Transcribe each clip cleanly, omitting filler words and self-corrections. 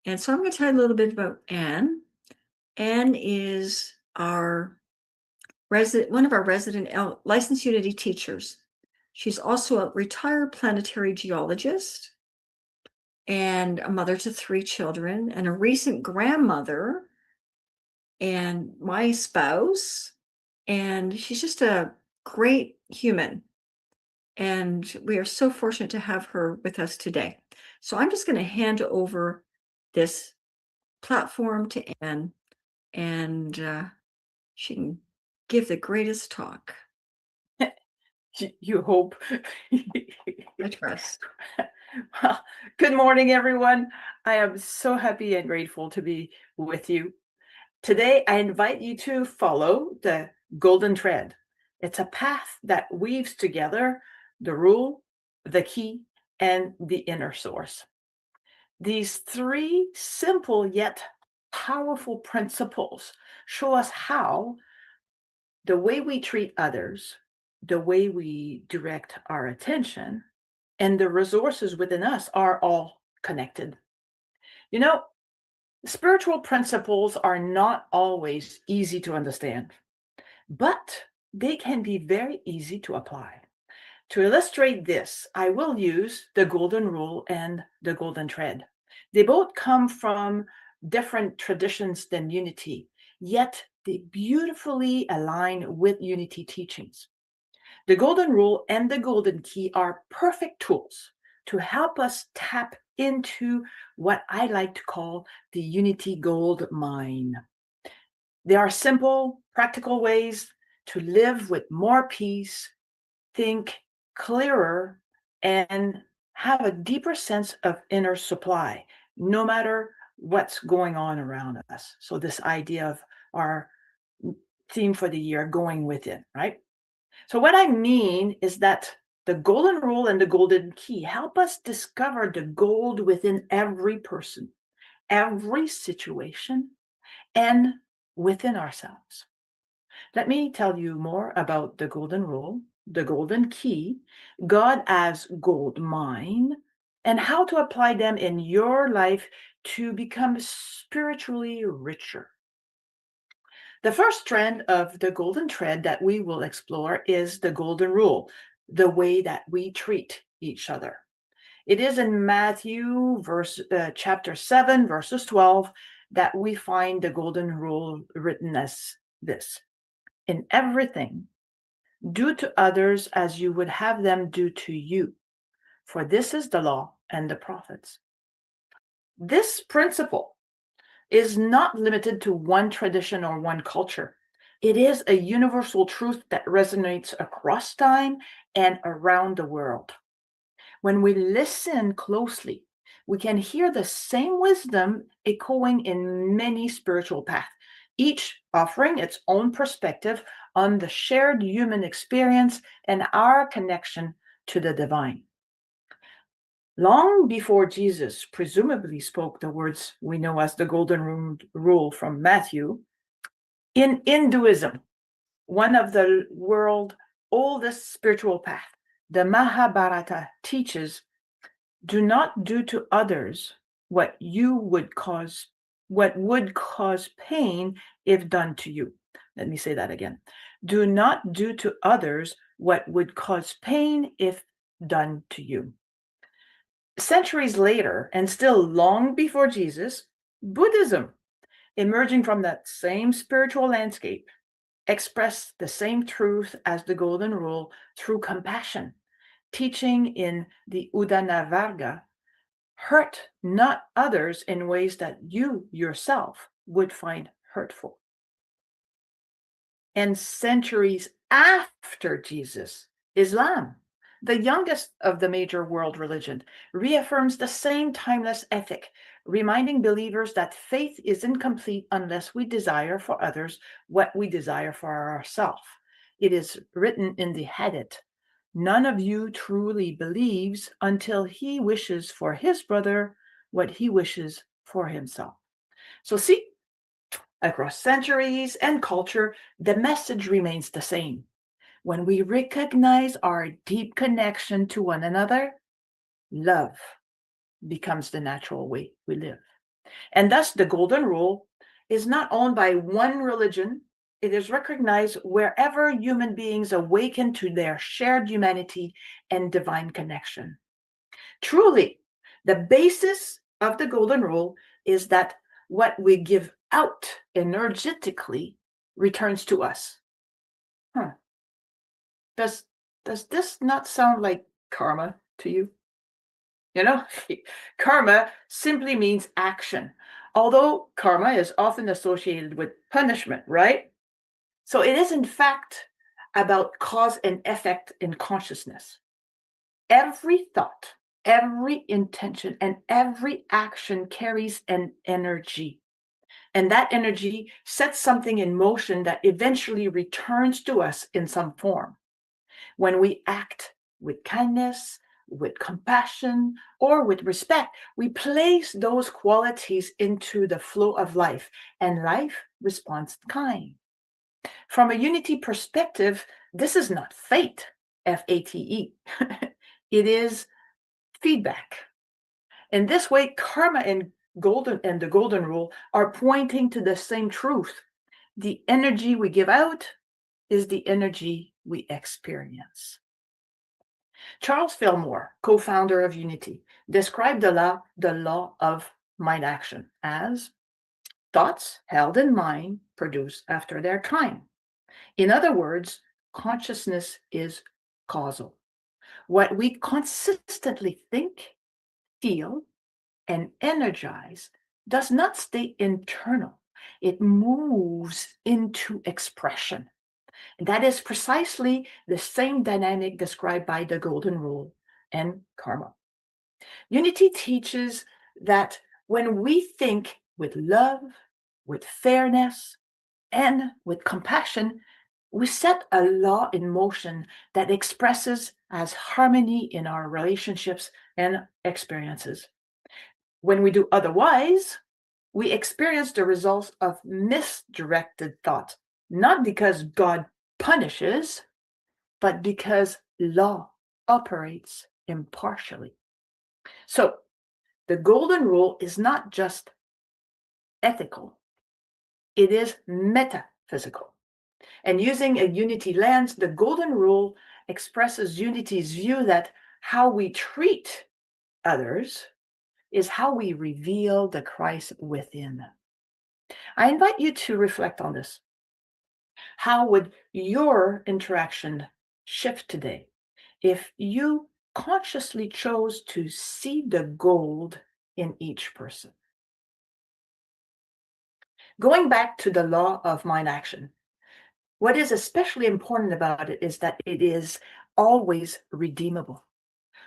And so I'm going to tell you a little bit about Anne. Anne is one of our resident licensed Unity teachers. She's also a retired planetary geologist and a mother to 3 children and a recent grandmother and my spouse. And she's just a great human. And we are so fortunate to have her with us today. So I'm just going to hand over this platform to Anne, and she can give the greatest talk. You hope. I trust. Well, good morning, everyone. I am so happy and grateful to be with you. Today, I invite you to follow the golden thread. It's a path that weaves together the rule, the key, and the inner source. These 3 simple yet powerful principles show us how the way we treat others, the way we direct our attention, and the resources within us are all connected. You know, spiritual principles are not always easy to understand, but they can be very easy to apply. To illustrate this, I will use the golden rule and the golden thread. They both come from different traditions than Unity, yet they beautifully align with Unity teachings. The golden rule and the golden key are perfect tools to help us tap into what I like to call the Unity gold mine. They are simple, practical ways to live with more peace, think clearer, and have a deeper sense of inner supply, no matter what's going on around us. So this idea of our theme for the year, going within, right? So what I mean is that the golden rule and the golden key help us discover the gold within every person, every situation, and within ourselves. Let me tell you more about the golden rule, the golden key, God as gold mine, and how to apply them in your life to become spiritually richer. The first trend of the golden thread that we will explore is the golden rule, the way that we treat each other. It is in Matthew chapter 7, verses 12, that we find the golden rule written as this: in everything, do to others as you would have them do to you, for this is the law and the prophets. This principle is not limited to one tradition or one culture. It is a universal truth that resonates across time and around the world. When we listen closely, we can hear the same wisdom echoing in many spiritual paths, each offering its own perspective on the shared human experience and our connection to the divine. Long before Jesus presumably spoke the words we know as the golden rule from Matthew, in Hinduism, one of the world's oldest spiritual paths, the Mahabharata teaches, do not do to others what would cause pain if done to you. Let me say that again. Do not do to others what would cause pain if done to you. Centuries later, and still long before Jesus, Buddhism, emerging from that same spiritual landscape, expressed the same truth as the golden rule through compassion, teaching in the Udana Varga, hurt not others in ways that you yourself would find hurtful. And centuries after Jesus, Islam, the youngest of the major world religions, reaffirms the same timeless ethic, reminding believers that faith is incomplete unless we desire for others what we desire for ourselves. It is written in the Hadith, none of you truly believes until he wishes for his brother what he wishes for himself. So see, across centuries and culture, the message remains the same. When we recognize our deep connection to one another, love becomes the natural way we live. And thus, the Golden Rule is not owned by one religion. It is recognized wherever human beings awaken to their shared humanity and divine connection. Truly, the basis of the Golden Rule is that what we give out energetically returns to us. Huh. Does this not sound like karma to you? You know, karma simply means action, although karma is often associated with punishment, right? So it is, in fact, about cause and effect in consciousness. Every thought, every intention, and every action carries an energy. And that energy sets something in motion that eventually returns to us in some form. When we act with kindness, with compassion, or with respect, we place those qualities into the flow of life, and life responds in kind. From a unity perspective, this is not fate, F-A-T-E. It is feedback. In this way, karma and the Golden Rule are pointing to the same truth. The energy we give out is the energy we experience. Charles Fillmore, co-founder of Unity, described the law of mind action as thoughts held in mind produce after their kind. In other words, consciousness is causal. What we consistently think, feel, and energize does not stay internal. It moves into expression. And that is precisely the same dynamic described by the Golden Rule and karma. Unity teaches that when we think with love, with fairness, and with compassion, we set a law in motion that expresses as harmony in our relationships and experiences. When we do otherwise, we experience the results of misdirected thought, not because God punishes, but because law operates impartially. So the Golden Rule is not just ethical, it is metaphysical. And using a unity lens, the Golden Rule expresses unity's view that how we treat others is how we reveal the Christ within them. I invite you to reflect on this. How would your interaction shift today if you consciously chose to see the gold in each person? Going back to the law of mind action, what is especially important about it is that it is always redeemable.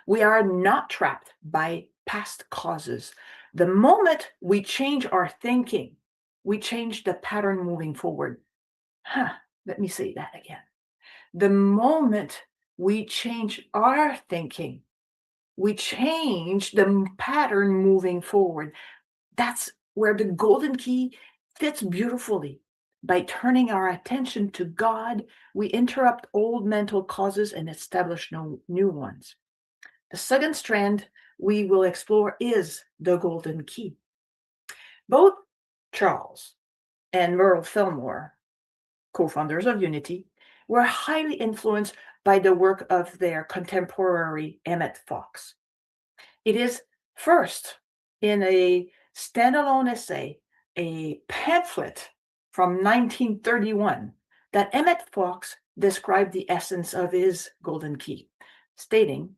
We are not trapped by past causes. The moment we change our thinking, we change the pattern moving forward. Let me say that again. The moment we change our thinking, we change the pattern moving forward. That's where the golden key fits beautifully. By turning our attention to God, we interrupt old mental causes and establish new ones. The second strand we will explore is the golden key. Both Charles and Merle Fillmore, co-founders of Unity, were highly influenced by the work of their contemporary Emmett Fox. It is first in a standalone essay, a pamphlet from 1931, that Emmett Fox described the essence of his golden key, stating,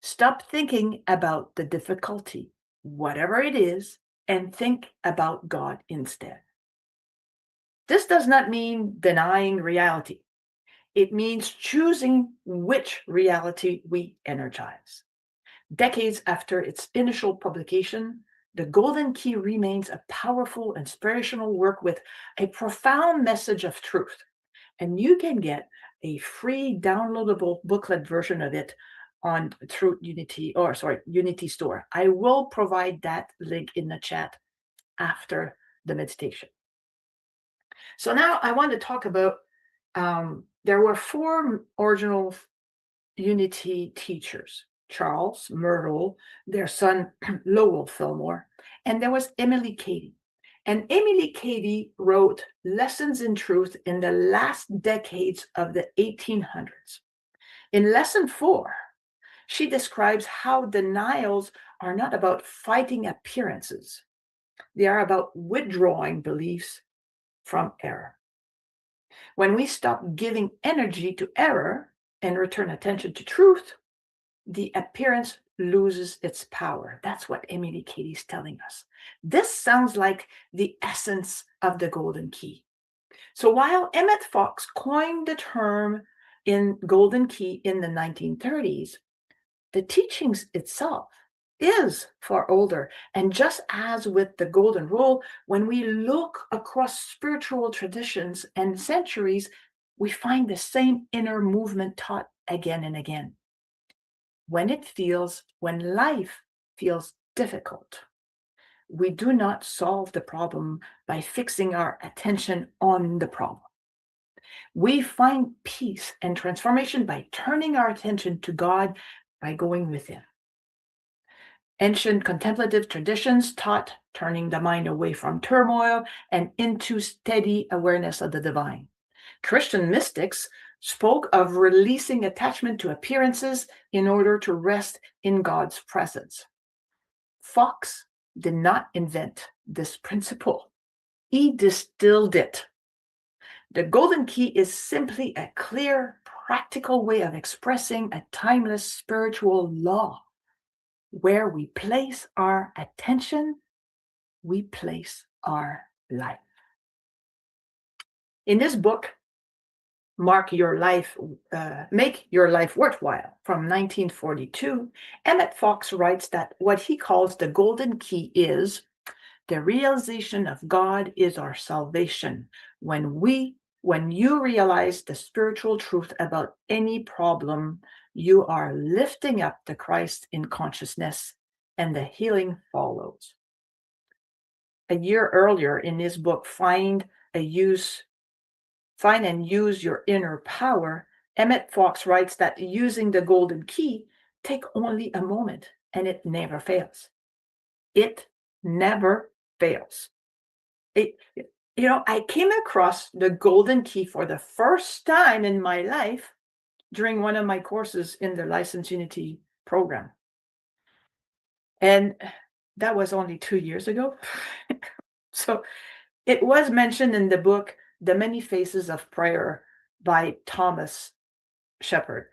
"Stop thinking about the difficulty, whatever it is, and think about God instead." This does not mean denying reality. It means choosing which reality we energize. Decades after its initial publication, the Golden Key remains a powerful inspirational work with a profound message of truth. And you can get a free downloadable booklet version of it through Unity Store. I will provide that link in the chat after the meditation. So now I want to talk about, there were four original Unity teachers: Charles, Myrtle, their son Lowell Fillmore, and there was Emily Cady. And Emily Cady wrote Lessons in Truth in the last decades of the 1800s. In lesson 4, she describes how denials are not about fighting appearances. They are about withdrawing beliefs from error. When we stop giving energy to error and return attention to truth, the appearance loses its power. That's what Emily Cady is telling us. This sounds like the essence of the golden key. So while Emmett Fox coined the term in golden key in the 1930s, the teachings itself is far older. And just as with the golden rule, when we look across spiritual traditions and centuries, we find the same inner movement taught again and again. When life feels difficult, we do not solve the problem by fixing our attention on the problem. We find peace and transformation by turning our attention to God, by going within. Ancient contemplative traditions taught turning the mind away from turmoil and into steady awareness of the divine. Christian mystics spoke of releasing attachment to appearances in order to rest in God's presence. Fox did not invent this principle. He distilled it. The golden key is simply a clear, practical way of expressing a timeless spiritual law. Where we place our attention, we place our life. In this book, Make Your Life Worthwhile, from 1942, Emmett Fox writes that what he calls the golden key is the realization of God is our salvation. When you realize the spiritual truth about any problem, you are lifting up the Christ in consciousness, and the healing follows. A year earlier in his book, Find and Use Your Inner Power, Emmett Fox writes that using the golden key take only a moment, and it never fails. It never fails. I came across the golden key for the first time in my life during one of my courses in the License Unity program. And that was only 2 years ago. So it was mentioned in the book, The Many Faces of Prayer by Thomas Shepard.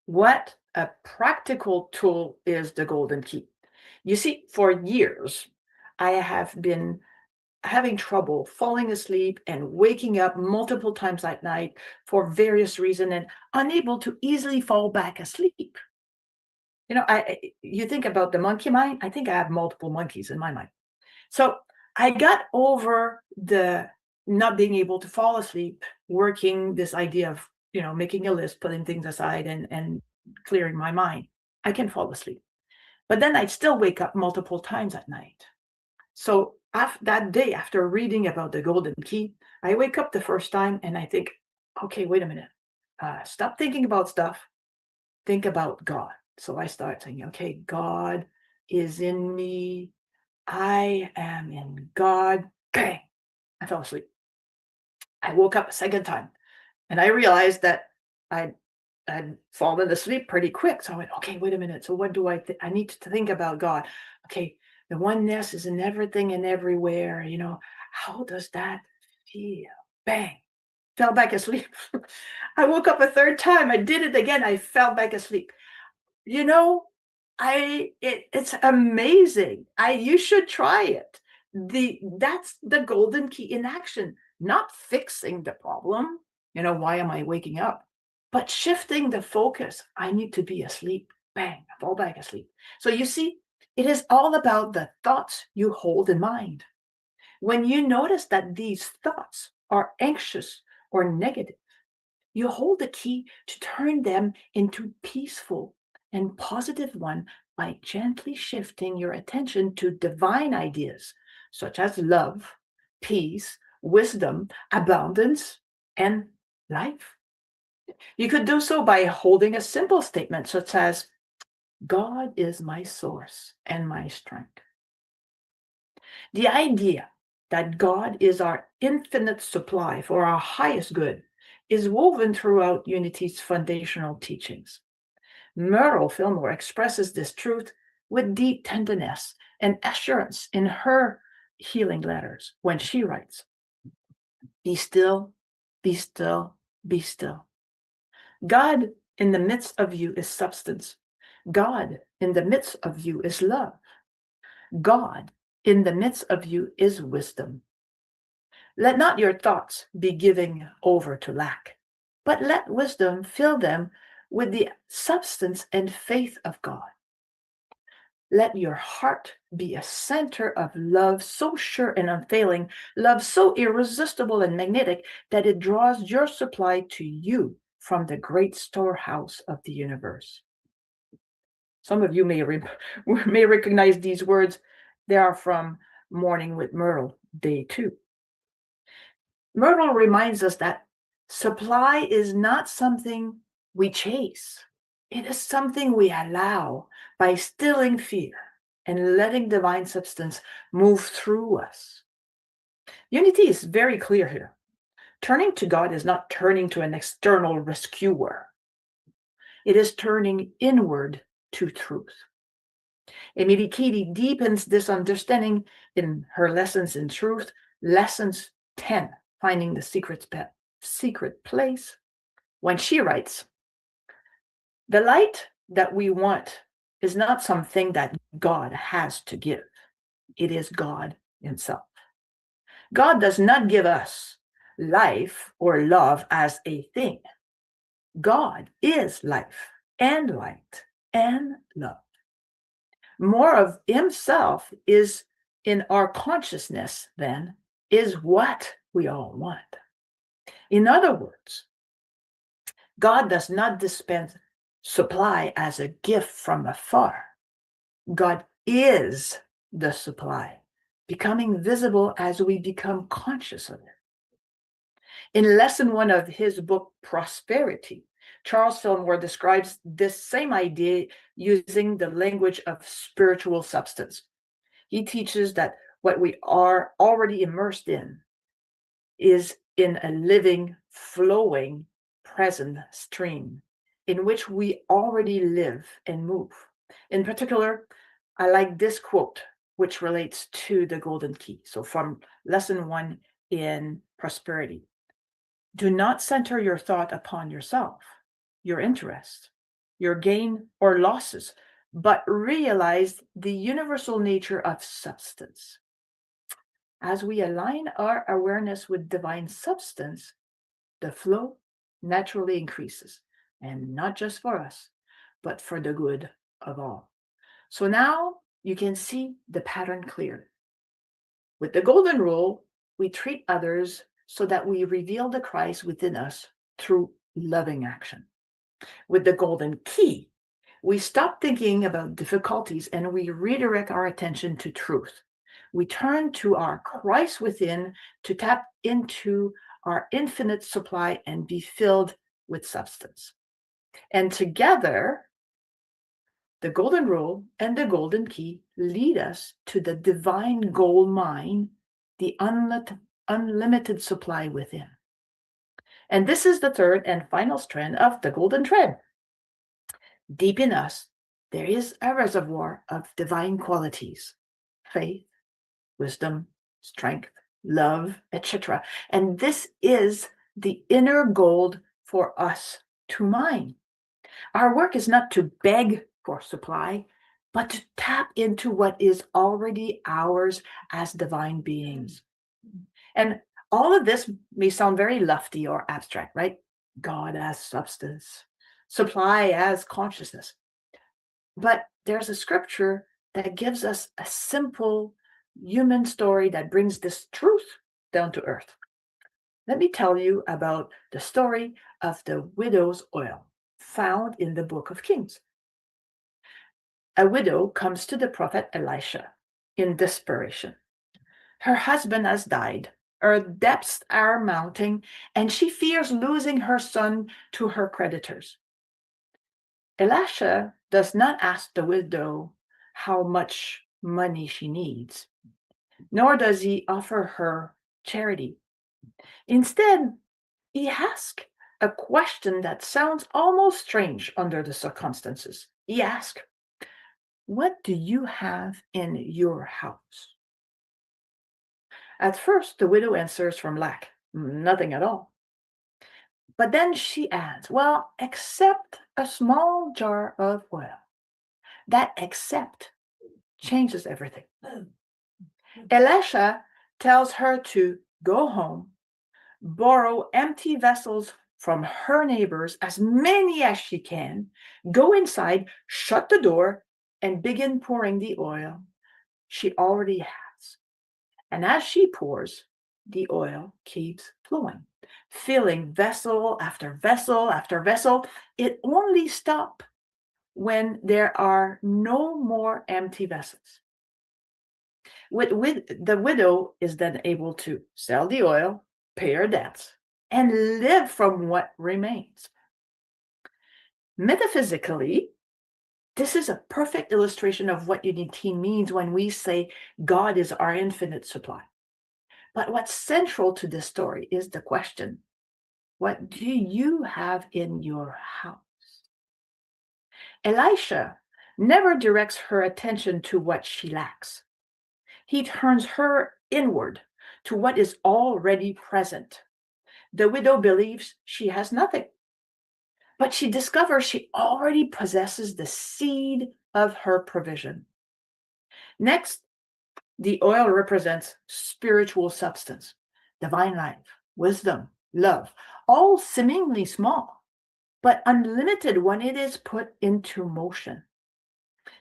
What a practical tool is the golden key. You see, for years, I have been having trouble falling asleep and waking up multiple times at night for various reasons and unable to easily fall back asleep. You think about the monkey mind. I think I have multiple monkeys in my mind. So I got over the not being able to fall asleep, working this idea of, making a list, putting things aside and clearing my mind. I can fall asleep. But then I'd still wake up multiple times at night. So that day, after reading about the golden key, I wake up the first time and I think, okay, wait a minute. Stop thinking about stuff. Think about God. So I start saying, okay, God is in me. I am in God. Bang! I fell asleep. I woke up a second time and I realized that I'd fallen asleep pretty quick. So I went, okay, wait a minute. So what do I need to think about God? Okay, the oneness is in everything and everywhere. How does that feel? Bang! Fell back asleep. I woke up a third time. I did it again. I fell back asleep. It's amazing. You should try it. That's the golden key in action, not fixing the problem. Why am I waking up? But shifting the focus. I need to be asleep. Bang, I fall back asleep. So you see, it is all about the thoughts you hold in mind. When you notice that these thoughts are anxious or negative, you hold the key to turn them into peaceful and positive one by gently shifting your attention to divine ideas, such as love, peace, wisdom, abundance, and life. You could do so by holding a simple statement, such as, God is my source and my strength. The idea that God is our infinite supply for our highest good is woven throughout Unity's foundational teachings. Myrtle Fillmore expresses this truth with deep tenderness and assurance in her healing letters when she writes, "Be still, be still, be still. God in the midst of you is substance. God in the midst of you is love. God in the midst of you is wisdom. Let not your thoughts be giving over to lack, but let wisdom fill them with the substance and faith of God. Let your heart be a center of love so sure and unfailing, love so irresistible and magnetic that it draws your supply to you from the great storehouse of the universe." Some of you may recognize these words. They are from Morning with Myrtle, Day 2. Myrtle reminds us that supply is not something we chase. It is something we allow by stilling fear and letting divine substance move through us. Unity is very clear here. Turning to God is not turning to an external rescuer. It is turning inward to truth. Emily Cady deepens this understanding in her Lessons in Truth, Lessons 10, Finding the Secret Place, when she writes, "The light that we want is not something that God has to give. It is God himself. God does not give us life or love as a thing. God is life and light and love. More of himself is in our consciousness then is what we all want." In other words, God does not dispense supply as a gift from afar. God is the supply, becoming visible as we become conscious of it. In lesson 1 of his book, Prosperity, Charles Fillmore describes this same idea using the language of spiritual substance. He teaches that what we are already immersed in is in a living, flowing, present stream in which we already live and move. In particular, I like this quote, which relates to the golden key. So from lesson 1 in Prosperity: "Do not center your thought upon yourself, your interest, your gain or losses, but realize the universal nature of substance. As we align our awareness with divine substance, the flow naturally increases, and not just for us, but for the good of all." So now you can see the pattern clearly. With the golden rule, we treat others so that we reveal the Christ within us through loving action. With the golden key, we stop thinking about difficulties and we redirect our attention to truth. We turn to our Christ within to tap into our infinite supply and be filled with substance. And together, the golden rule and the golden key lead us to the divine gold mine, the unlimited supply within. And this is the third and final strand of the golden thread. Deep in us, there is a reservoir of divine qualities: faith, wisdom, strength, love, etc. And this is the inner gold for us to mine. Our work is not to beg for supply, but to tap into what is already ours as divine beings. And all of this may sound very lofty or abstract, right? God as substance, supply as consciousness. But there's a scripture that gives us a simple human story that brings this truth down to earth. Let me tell you about the story of the widow's oil found in the book of Kings. A widow comes to the prophet Elisha in desperation. Her husband has died, her debts are mounting, and she fears losing her son to her creditors. Elisha does not ask the widow how much money she needs, nor does he offer her charity. Instead, he asks a question that sounds almost strange under the circumstances. He asks, "What do you have in your house?" At first, the widow answers from lack, "Nothing at all." But then she adds, "Well, except a small jar of oil." That "except" changes everything. Elisha tells her to go home, borrow empty vessels from her neighbors, as many as she can, go inside, shut the door, and begin pouring the oil she already has. And as she pours, the oil keeps flowing, filling vessel after vessel after vessel. It only stops when there are no more empty vessels. The widow is then able to sell the oil, pay her debts, and live from what remains. Metaphysically, this is a perfect illustration of what unity means when we say God is our infinite supply. But what's central to this story is the question, what do you have in your house? Elisha never directs her attention to what she lacks. He turns her inward to what is already present. The widow believes she has nothing, but she discovers she already possesses the seed of her provision. Next, the oil represents spiritual substance, divine life, wisdom, love, all seemingly small, but unlimited when it is put into motion.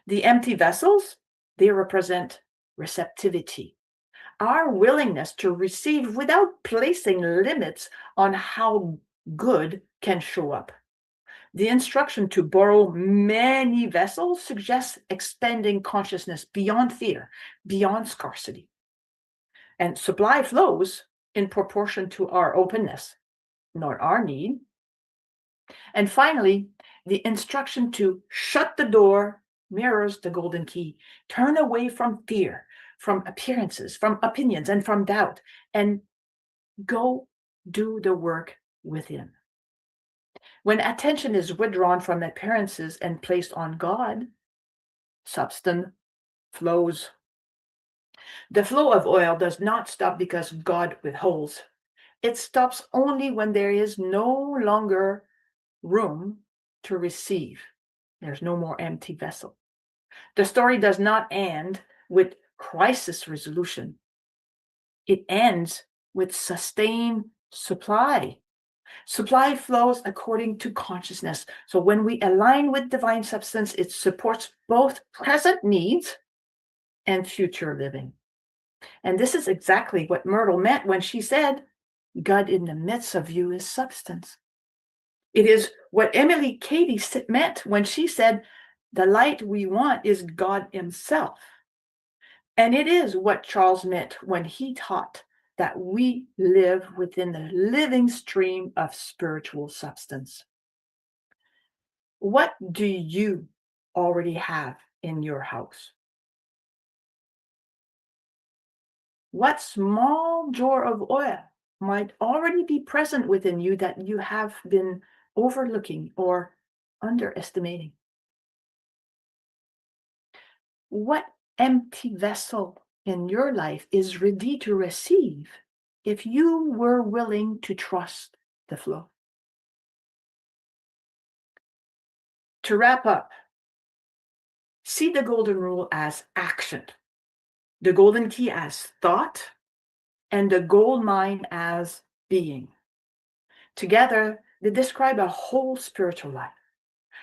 The empty vessels, they represent receptivity, our willingness to receive without placing limits on how good can show up. The instruction to borrow many vessels suggests expanding consciousness beyond fear, beyond scarcity. And supply flows in proportion to our openness, not our need. And finally, the instruction to shut the door mirrors the golden key. Turn away from fear, from appearances, from opinions, and from doubt, and go do the work within. When attention is withdrawn from appearances and placed on God, substance flows. The flow of oil does not stop because God withholds. It stops only when there is no longer room to receive. There's no more empty vessel. The story does not end with crisis resolution. It ends with sustained supply. Supply flows according to consciousness. So when we align with divine substance, it supports both present needs and future living. And this is exactly what Myrtle meant when she said, God in the midst of you is substance. It is what Emily Cady meant when she said, the light we want is God himself. And it is what Charles meant when he taught that we live within the living stream of spiritual substance. What do you already have in your house? What small jar of oil might already be present within you that you have been overlooking or underestimating? What empty vessel in your life is ready to receive if you were willing to trust the flow? To wrap up, see the golden rule as action, the golden key as thought, and the gold mine as being. Together, they describe a whole spiritual life.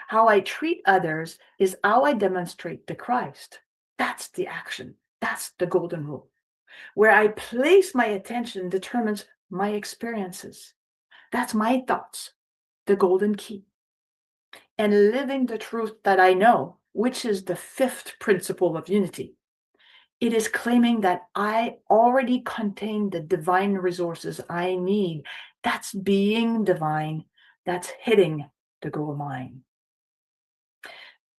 How I treat others is how I demonstrate the Christ. That's the action. That's the golden rule. Where I place my attention determines my experiences. That's my thoughts, the golden key. And living the truth that I know, which is the fifth principle of unity. It is claiming that I already contain the divine resources I need. That's being divine. That's hitting the gold mine.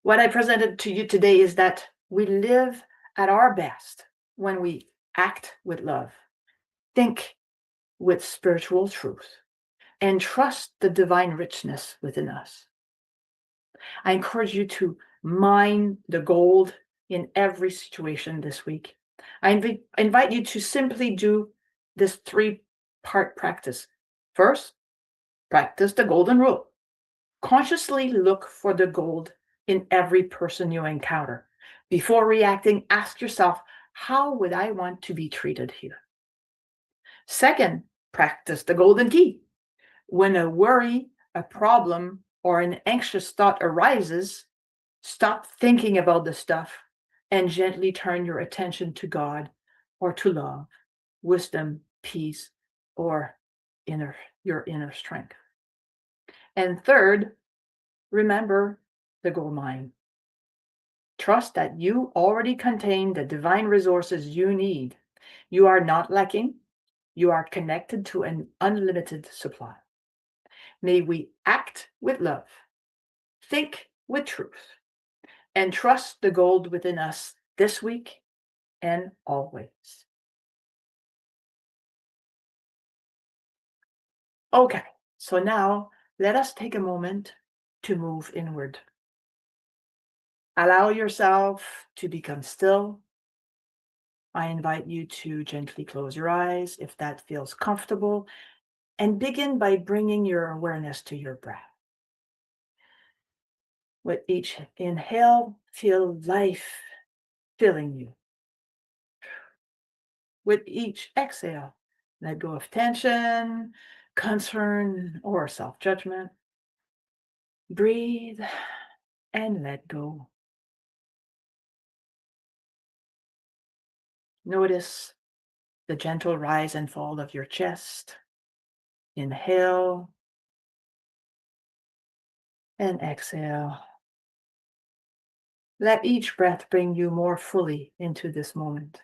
What I presented to you today is that we live at our best when we act with love, think with spiritual truth, and trust the divine richness within us. I encourage you to mine the gold in every situation this week. I invite you to simply do this 3-part practice. First, practice the golden rule. Consciously look for the gold in every person you encounter. Before reacting, ask yourself, how would I want to be treated here? Second, practice the golden key. When a worry, a problem, or an anxious thought arises, stop thinking about the stuff and gently turn your attention to God or to love, wisdom, peace, or your inner strength. And third, remember the gold mine. Trust that you already contain the divine resources you need. You are not lacking. You are connected to an unlimited supply. May we act with love, think with truth, and trust the gold within us this week and always. Okay, so now let us take a moment to move inward. Allow yourself to become still. I invite you to gently close your eyes if that feels comfortable, and begin by bringing your awareness to your breath. With each inhale, feel life filling you. With each exhale, let go of tension, concern, or self-judgment. Breathe and let go. Notice the gentle rise and fall of your chest. Inhale and exhale. Let each breath bring you more fully into this moment.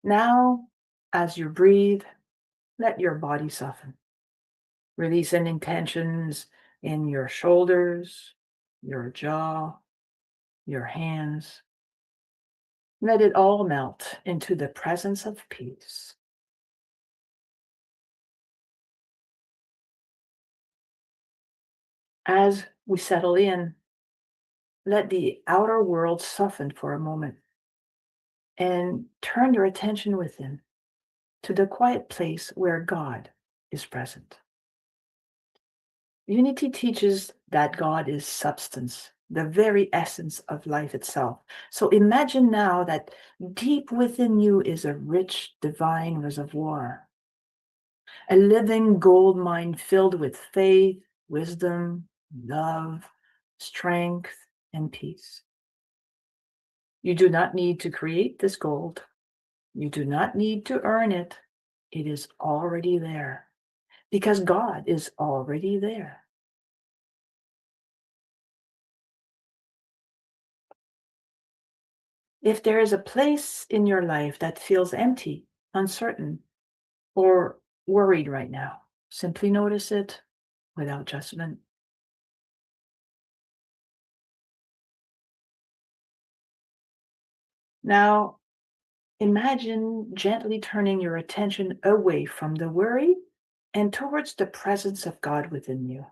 Now, as you breathe, let your body soften. Release any tensions in your shoulders, your jaw, your hands. Let it all melt into the presence of peace. As we settle in, let the outer world soften for a moment and turn your attention within to the quiet place where God is present. Unity teaches that God is substance, the very essence of life itself. So imagine now that deep within you is a rich divine reservoir, a living gold mine filled with faith, wisdom, love, strength, and peace. You do not need to create this gold. You do not need to earn it. It is already there because God is already there. If there is a place in your life that feels empty, uncertain, or worried right now, simply notice it without judgment. Now, imagine gently turning your attention away from the worry and towards the presence of God within you.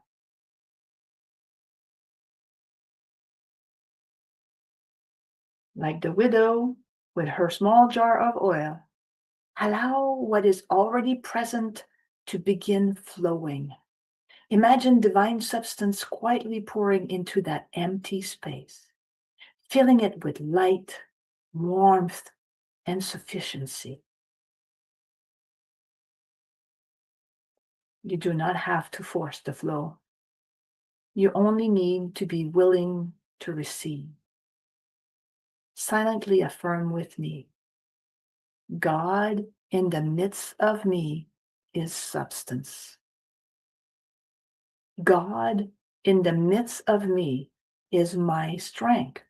Like the widow with her small jar of oil, allow what is already present to begin flowing. Imagine divine substance quietly pouring into that empty space, filling it with light, warmth, and sufficiency. You do not have to force the flow. You only need to be willing to receive. Silently affirm with me, God in the midst of me is substance. God in the midst of me is my strength.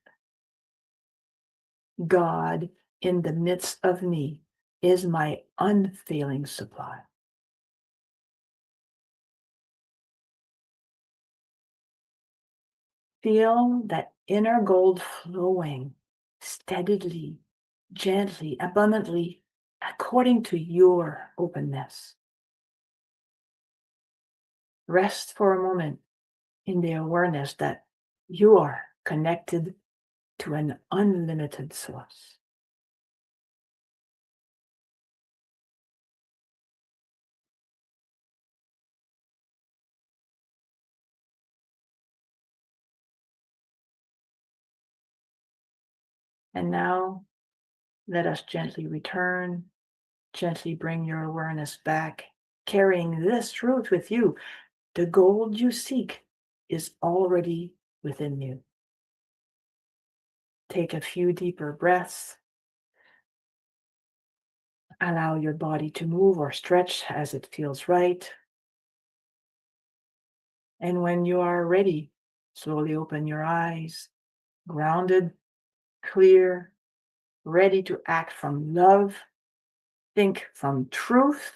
God in the midst of me is my unfailing supply. Feel that inner gold flowing steadily, gently, abundantly, according to your openness. Rest for a moment in the awareness that you are connected to an unlimited source. And now let us gently return, gently bring your awareness back, carrying this truth with you. The gold you seek is already within you. Take a few deeper breaths. Allow your body to move or stretch as it feels right. And when you are ready, slowly open your eyes, grounded, clear, ready to act from love, think from truth,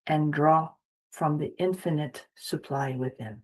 and draw from the infinite supply within.